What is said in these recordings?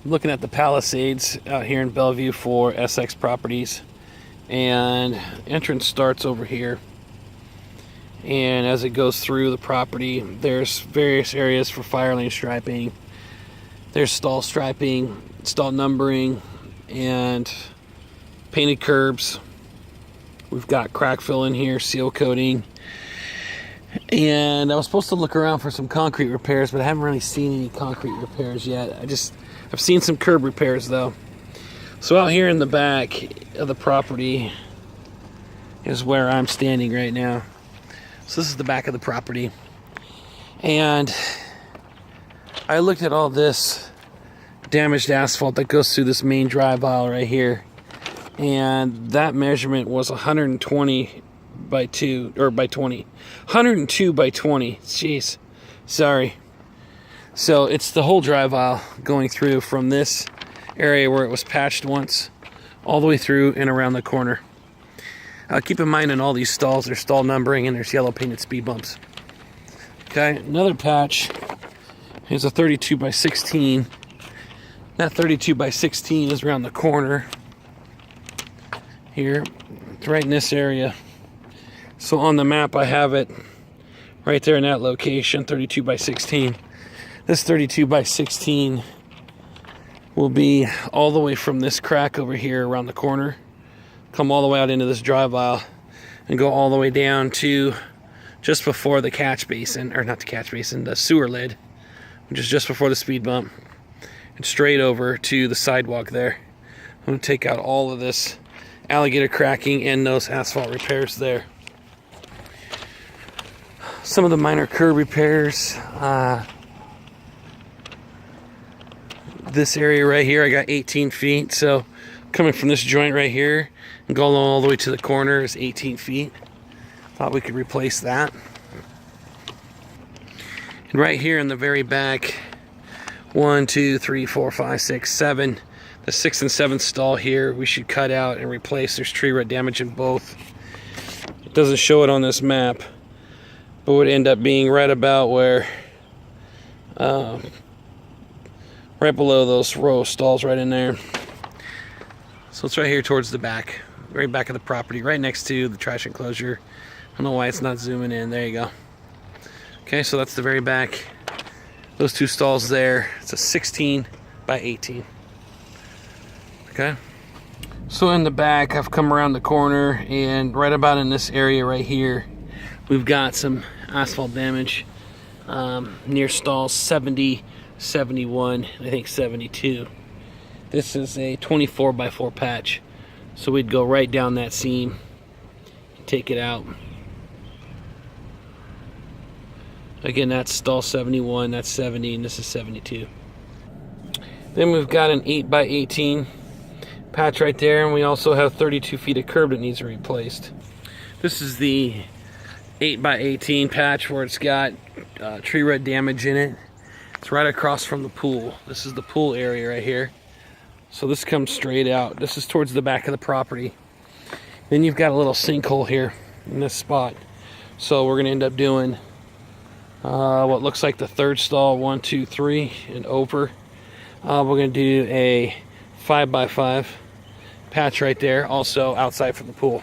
Looking at the Palisades out here in Bellevue for SX Properties, and entrance starts over here, and as it goes through the property there's various areas for fire lane striping. There's stall striping, stall numbering, and painted curbs. We've got crack fill in here, seal coating, and I was supposed to look around for some concrete repairs, but I haven't really seen any concrete repairs yet. I've seen some curb repairs though. So out here in the back of the property is where I'm standing right now. So this is the back of the property, and I looked at all this damaged asphalt that goes through this main drive aisle right here, and that measurement was 120 by 2 or by 20, 102 by 20. Jeez, sorry. So it's the whole drive aisle going through from this area where it was patched once all the way through and around the corner. Keep in mind, in all these stalls there's stall numbering and there's yellow painted speed bumps. Okay, another patch is a 32 by 16. That 32 by 16 is around the corner here. It's right in this area. So on the map I have it right there in that location, 32 by 16. This 32 by 16 will be all the way from this crack over here around the corner, come all the way out into this drive aisle, and go all the way down to just before the catch basin, or not the catch basin, the sewer lid, which is just before the speed bump, and straight over to the sidewalk there. I'm going to take out all of this alligator cracking and those asphalt repairs there. Some of the minor curb repairs. This area right here, I got 18 feet. So coming from this joint right here and going all the way to the corner is 18 feet. Thought we could replace that. And right here in the very back, 1, 2, 3, 4, 5, 6, 7. The 6th and 7th stall here we should cut out and replace. There's tree root damage in both. It doesn't show it on this map, but would end up being right about where, right below those row of stalls right in there. So it's right here towards the back, very back of the property, right next to the trash enclosure. I don't know why it's not zooming in. There you go. Okay, so that's the very back. Those two stalls there. It's a 16 by 18. Okay. So in the back, I've come around the corner, and right about in this area right here, we've got some asphalt damage near stalls 70, 71, I think 72. This is a 24 by 4 patch. So we'd go right down that seam, take it out. Again, that's stall 71, that's 70, and this is 72. Then we've got an 8 by 18 patch right there, and we also have 32 feet of curb that needs to be replaced. This is the 8 by 18 patch where it's got tree root damage in it. It's right across from the pool. This is the pool area right here. So this comes straight out. This is towards the back of the property. Then you've got a little sinkhole here in this spot. So we're gonna end up doing what looks like the 3rd stall, 1, 2, 3, and over. We're gonna do a 5 by 5 patch right there, also outside from the pool.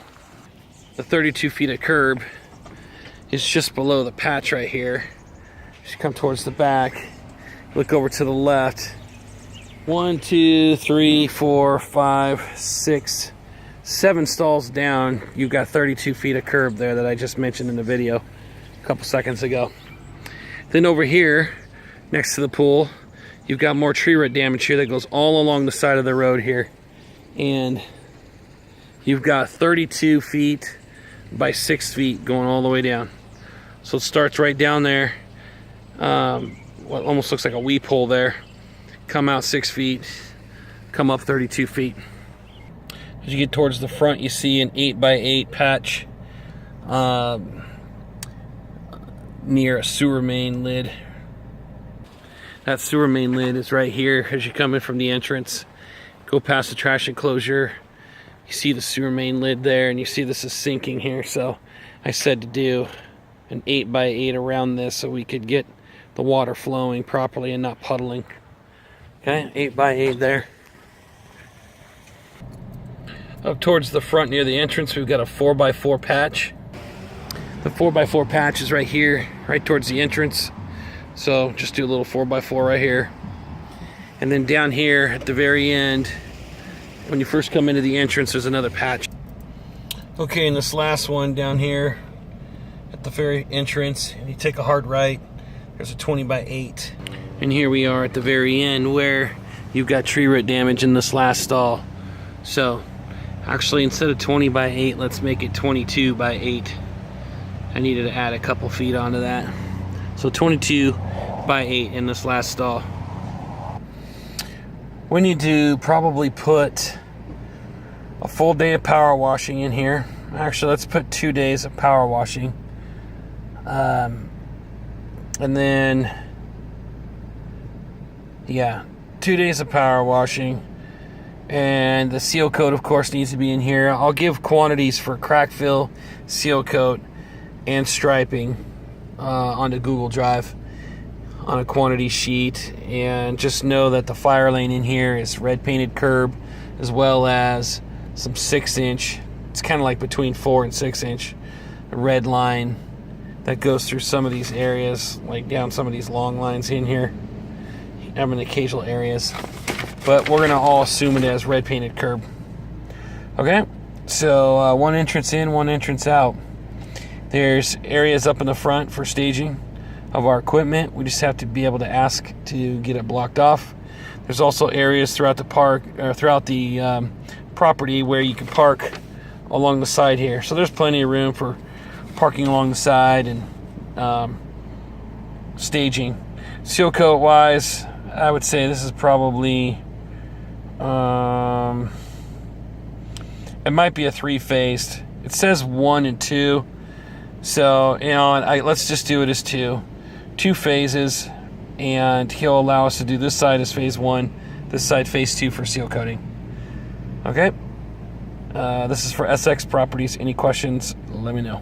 The 32 feet of curb is just below the patch right here. Just come towards the back, look over to the left. 1, 2, 3, 4, 5, 6, 7 stalls down, you've got 32 feet of curb there that I just mentioned in the video a couple seconds ago. Then over here, next to the pool, you've got more tree root damage here that goes all along the side of the road here. And you've got 32 feet by 6 feet going all the way down. So it starts right down there, what almost looks like a weep hole there. Come out 6 feet, come up 32 feet. As you get towards the front, you see an 8 by 8 patch near a sewer main lid. That sewer main lid is right here as you come in from the entrance. Go past the trash enclosure. You see the sewer main lid there, and you see this is sinking here. So I said to do an 8 by 8 around this so we could get the water flowing properly and not puddling. Okay, 8x8 there. Up towards the front near the entrance, we've got a 4x4 patch. The 4x4 patch is right here, right towards the entrance. So just do a little 4x4 right here. And then down here at the very end, when you first come into the entrance, there's another patch. Okay, and this last one down here at the very entrance, and you take a hard right, there's a 20x8. And here we are at the very end where you've got tree root damage in this last stall. So actually, instead of 20x8, let's make it 22x8. I needed to add a couple feet onto that. So 22x8 in this last stall. We need to probably put a full day of power washing in here. Actually, let's put 2 days of power washing. And then, yeah, 2 days of power washing. And the seal coat, of course, needs to be in here. I'll give quantities for crack fill, seal coat, and striping onto Google Drive on a quantity sheet. And just know that the fire lane in here is red painted curb, as well as some 6-inch. It's kind of like between 4 and 6-inch red line that goes through some of these areas, like down some of these long lines in here. I'm in occasional areas, but we're gonna all assume it as red painted curb. Okay, so one entrance in, one entrance out. There's areas up in the front for staging of our equipment. We just have to be able to ask to get it blocked off. There's also areas throughout the park, or throughout the property, where you can park along the side here. So there's plenty of room for parking along the side and staging. Seal coat wise, I would say this is probably it might be a 3-phased. It says 1 and 2, so let's just do it as 2 phases, and he'll allow us to do this side as phase 1, this side phase 2 for seal coating. Okay, this is for SX Properties. Any questions, let me know.